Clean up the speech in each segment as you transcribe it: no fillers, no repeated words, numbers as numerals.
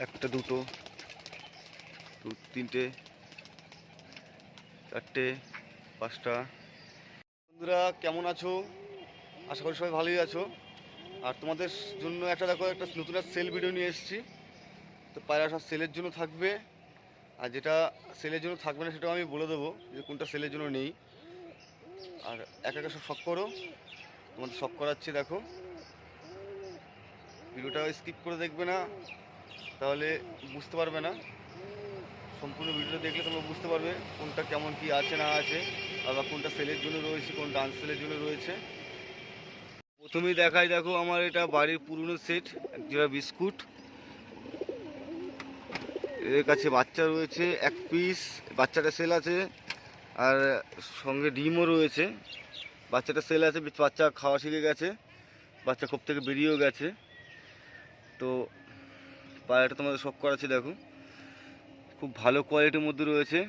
একটা দুটো তিনটে চারটে পাঁচটা। বন্ধুরা কেমন আছো? আশা করি সবাই ভালোই আছো। আর তোমাদের জন্য একটা দেখো একটা নতুন সেল ভিডিও নিয়ে এসেছি। তো পায়রা সব সেলের জন্য থাকবে, আর যেটা সেলের জন্য থাকবে না সেটাও আমি বলে দেবো যে কোনটা সেলের জন্য নেই। আর একা একা সব শখ করো, তোমাদের শখ করাচ্ছি। দেখো ভিডিওটা স্কিপ করে দেখবে না, তাহলে বুঝতে পারবে না। সম্পূর্ণ ভিডিওটা দেখলে তোমরা বুঝতে পারবে কোনটা কেমন কি আছে না আছে, আবার কোনটা সেলের জন্য রয়েছে, কোনটা আনসেলের জন্য রয়েছে। প্রথমেই দেখাই, দেখো আমার এটা বাড়ির পুরনো সেট, এক জোড়া বিস্কুট। এর কাছে বাচ্চা রয়েছে এক পিস, বাচ্চাটা সেল আছে, আর সঙ্গে ডিমও রয়েছে। বাচ্চাটা সেল আছে, বাচ্চা খাওয়া শিখে গেছে, বাচ্চা খোপ থেকে বেরিয়েও গেছে। তো পায়রাটা তোমাদের শখ করাচ্ছে। দেখো খুব ভালো কোয়ালিটির মধ্যে রয়েছে,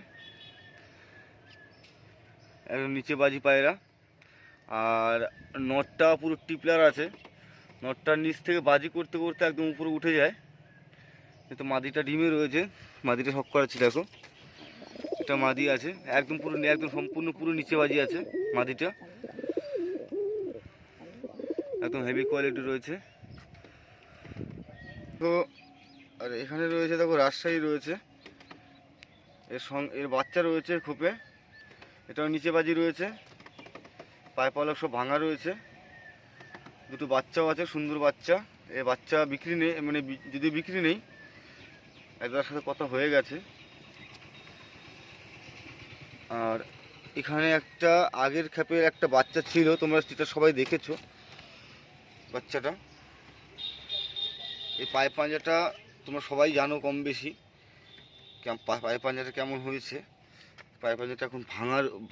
একদম নিচে বাজি পায়রা। আর নটটা পুরো টিপলার আছে, নটটার নিচ থেকে বাজি করতে করতে একদম উপরে উঠে যায়। কিন্তু মাদিটা ডিমে রয়েছে, মাদিটা শখ করাচ্ছি। দেখো এটা মাদি আছে, একদম পুরো একদম সম্পূর্ণ পুরো নিচে বাজি আছে মাদিটা, একদম হেভি কোয়ালিটি রয়েছে। তো আর এখানে রয়েছে দেখো রাজশাহী রয়েছে, এর বাচ্চা রয়েছে খোপে, এটাও নিচে বাজি রয়েছে, পায়ে পালক সব ভাঙা রয়েছে। দুটো বাচ্চাও আছে, সুন্দর বাচ্চা। এ বাচ্চা বিক্রি নেই, মানে যদি বিক্রি নেই, একজনের সাথে কথা হয়ে গেছে। আর এখানে একটা আগের খেপের একটা বাচ্চা ছিল, তোমরা সেটা সবাই দেখেছো বাচ্চাটা। এই পায়ে পাঞ্জাটা তোমরা সবাই জানো কম বেশি, পায়ে পাঞ্জাটা কেমন হয়েছে। পায়ে পাঞ্জাটা এখন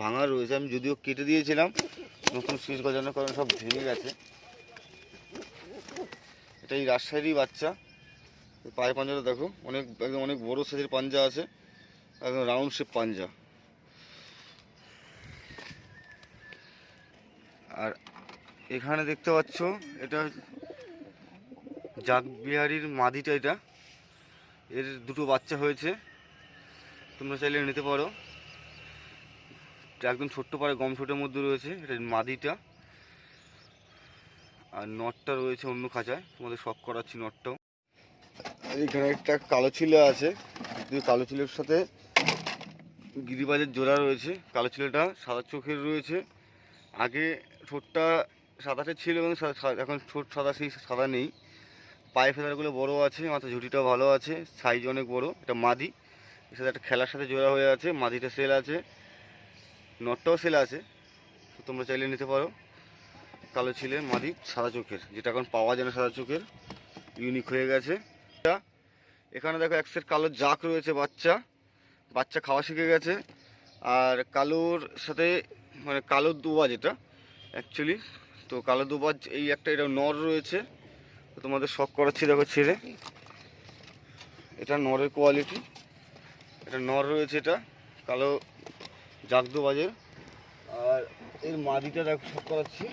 ভাঙা রয়েছে, আমি যদিও কেটে দিয়েছিলাম, নতুন সুইচ গজানোর কারণে সব ভেঙে গেছে। এটা এই রাজশাহীরই বাচ্চা। পায়ে পাঞ্জাটা দেখো একদম অনেক বড় সাইজের পাঞ্জা আছে, একদম রাউন্ড শেপ পাঞ্জা। আর এখানে দেখতে পাচ্ছ এটা জাগবিহারির মাদিটা, এটা এর দুটো বাচ্চা হয়েছে, তোমরা চাইলে নিতে পারো। একদম ছোট্ট পাড়ে গম ছোটের মধ্যে রয়েছে, এটা মাদিটা। আর নটটা রয়েছে অন্য খাঁচায়, তোমাদের শখ করাচ্ছি নটটাও। এখানে একটা কালো চিলে আছে, কালো চিলের সাথে গিরিবাজের জোড়া রয়েছে। কালো চিলেটা সাদা চোখের রয়েছে, আগে ঠোঁটটা সাদাটে ছিল এবং এখন ঠোঁট সাদা, সেই সাদা নেই। পায়ে ফেদারগুলো বড় আছে, মাথা ঝুঁটিটাও ভালো আছে, সাইজ অনেক বড়। এটা মাদি, এর সাথে একটা খেলার সাথে জোড়া হয়ে আছে। মাদিটা সেল আছে, নটটাও সেল আছে, তো তোমরা চাইলে নিতে পারো। কালো ছিলে মাদি সাদা চোখের, যেটা এখন পাওয়া যায় না সাদা চোখের, ইউনিক হয়ে গেছে। এখানে দেখো এক সেট কালো জাক রয়েছে, বাচ্চা খাওয়া শিখে গেছে। আর কালোর সাথে মানে কালো দুবা যেটা অ্যাকচুয়ালি, তো কালো দুবাজ এই একটা, এটা নর রয়েছে। তো তোমাদের শখ করাচ্ছি, দেখো ছেড়ে, এটা নরের কোয়ালিটি, এটা নর রয়েছে, এটা কালো জাক দুবাজের। আর এর মাদিটা দেখো শখ করাচ্ছি,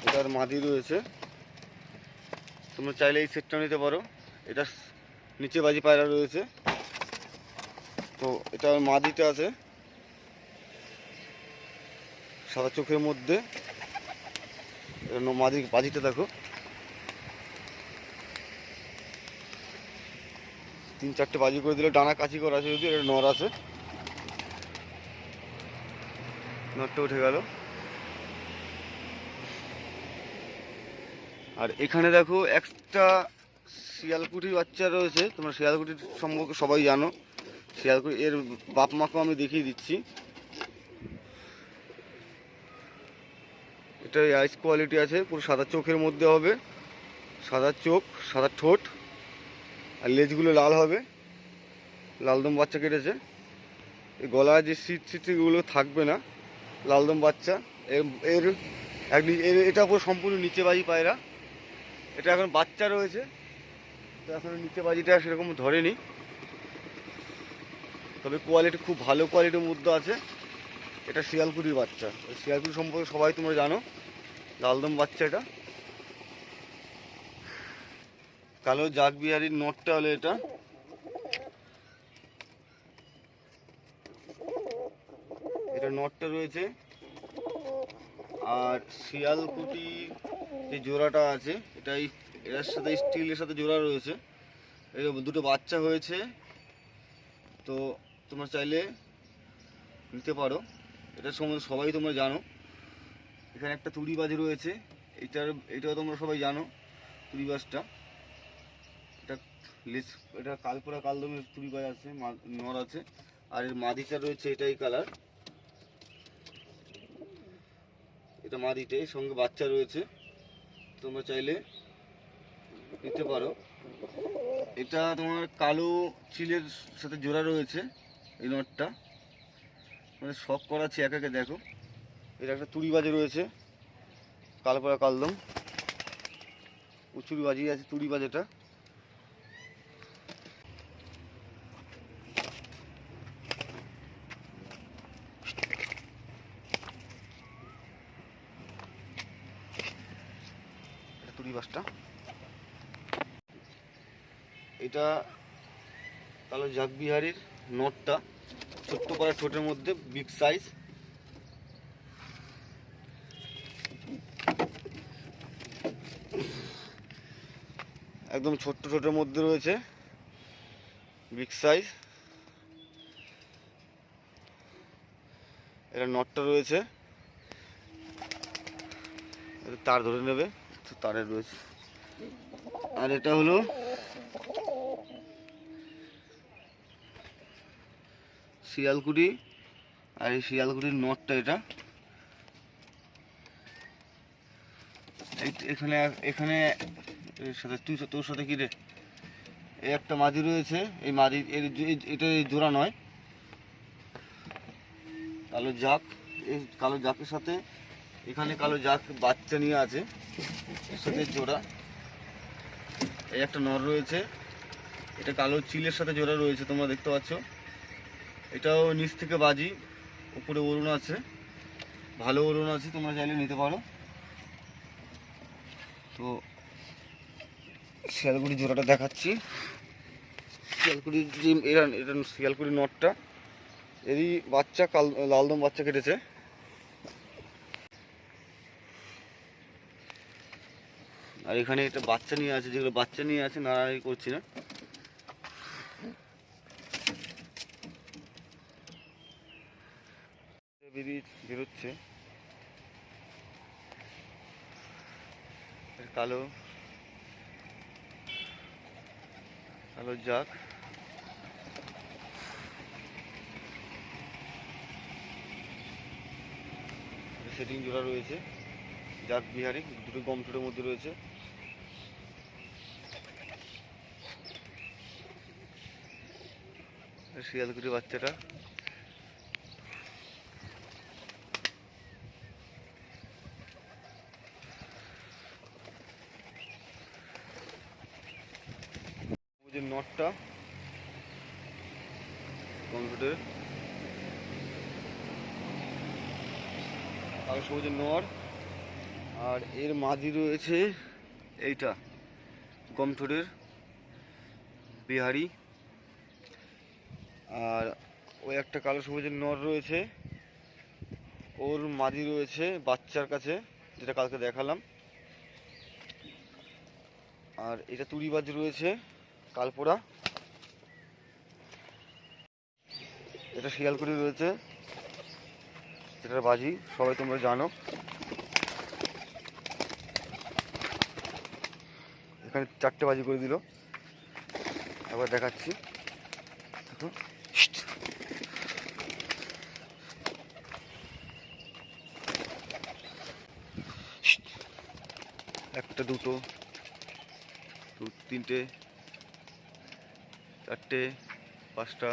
এটার মাদি রয়েছে। তোমরা চাইলে এই সেটটা নিতে পারো, এটা নিচে বাজি পায়রা রয়েছে। তো এটা মাদিটা আছে সাদা চোখের মধ্যে, মাদি বাজিটা দেখো, 3-4টে বাজি করে দিলে, ডানা কাচি করা আছে, যদি এটা নর আছে, নরটা উঠে গেল। আর এখানে দেখো একটা শিয়ালকুটির বাচ্চা রয়েছে, তোমরা শিয়ালকুটির সম্পর্কে সবাই জানো। শিয়ালকুটি এর বাপ মাকেও আমি দেখিয়ে দিচ্ছি। এটা আইস কোয়ালিটি আছে, পুরো সাদা চোখের মধ্যে হবে, সাদা চোখ, সাদা ঠোঁট, আর লেজগুলো লাল হবে, লালদম বাচ্চা কেটেছে। এই গলায় যে সিটগুলো থাকবে না, লালদম বাচ্চা। এর এটা পুরো সম্পূর্ণ নিচে বাজি পায়রা, এটা এখন বাচ্চা রয়েছে, তো এখন নিচে বাজিটা সেরকম ধরেনি, তবে কোয়ালিটি খুব ভালো কোয়ালিটির মধ্যে আছে। এটা শিয়ালকুটির বাচ্চা, শিয়ালকুটি সম্পর্কে সবাই তোমরা জানো, লালদম বাচ্চা এটা। কালো জাগবিহারির নটটা হলো এটা। এটা নটটা রয়েছে। আর শিয়ালকুটির যে জোড়াটা আছে এটার সাথে স্টিলের সাথে জোড়া রয়েছে। এর দুটো বাচ্চা হয়েছে, তো তোমরা চাইলে নিতে পারো। এটার সম্বন্ধে সবাই তোমরা জানো। এখানে একটা তুড়িবাজ রয়েছে, এটাও তোমরা সবাই জানো তুড়িবাজটা। এটা কালপোড়া কালদমের তুড়িবাজ আছে, নর আছে। আর এর মাদিটা রয়েছে এটাই কালার, এটা মাদিটে, সঙ্গে বাচ্চা রয়েছে, তোমরা চাইলে নিতে পারো। এটা তোমার কালো চিলের সাথে জোড়া রয়েছে এই নটটা, মানে শখ করাচ্ছি এক একে দেখো। এটা একটা তুড়িবাজে রয়েছে, কালপোড়া কালদম, উচুরি বাজিয়ে আছে তুড়িবাজ। এটা তুড়িবাজটা। এটা কালো জাগবিহারির নটটা, ছোট্ট পাড়া ঠোঁটের মধ্যে, বিগ সাইজ। একদম ছোট্ট ঠোঁটের মধ্যে রয়েছে, বিগ সাইজ। এটা নটটা রয়েছে, তার ধরে নেবে, তারে রয়েছে। আর এটা হলো শিয়ালকুটি, আর এই শিয়ালকুটির নটটা এটা। এখানে এখানে সাথে তোর সাথে কি রে, এই একটা মাদি রয়েছে। এই মাদি এটা জোড়া নয়, কালো জাক। এই কালো জাকের সাথে এখানে কালো জাক বাচ্চা নিয়ে আছে, এর সাথে জোড়া। এই একটা নর রয়েছে, এটা কালো চিলের সাথে জোড়া রয়েছে, তোমরা দেখতে পাচ্ছ। এটাও নিচ থেকে বাজি, উপরে ওড়না আছে, ভালো ওড়না আছে, তোমরা চাইলে নিতে পারো। তো শিয়ালকুড়ির জোড়াটা দেখাচ্ছি। শিয়ালকুড়ির যে এটা শিয়ালকুড়ির নটটা, এরই বাচ্চা লালদম বাচ্চা কেটেছে। আর এখানে একটা বাচ্চা নিয়ে আছে, যেগুলো বাচ্চা নিয়ে আছে নাড়াড়ি করছি না। বেরোচ্ছে কালো কালো জাক। সেটিং জোড়া রয়েছে, জাক বিহারি, দুটো গম ঠোঁটের মধ্যে রয়েছে। শিয়ালকুটির বাচ্চাটা। নটটা কম্পিউটার, কালো সবুজের নর। আর এর মাঝি রয়েছে এইটা গমঠোরের বিহারি। আর ওই একটা কালো সবুজের নর রয়েছে, ওর মাঝি রয়েছে বাচ্চার কাছে, যেটা কালকে দেখালাম। আর এটা তুড়িবাজ রয়েছে কালপোড়া। এটা শিয়ালকুড়ি রয়েছে, যেটার বাজি সবাই তোমরা জানো। এখানে 4টে বাজি করে দিল, একবার দেখাচ্ছি দেখো। একটা, দুটো, তিনটে, 4টে, 5টা,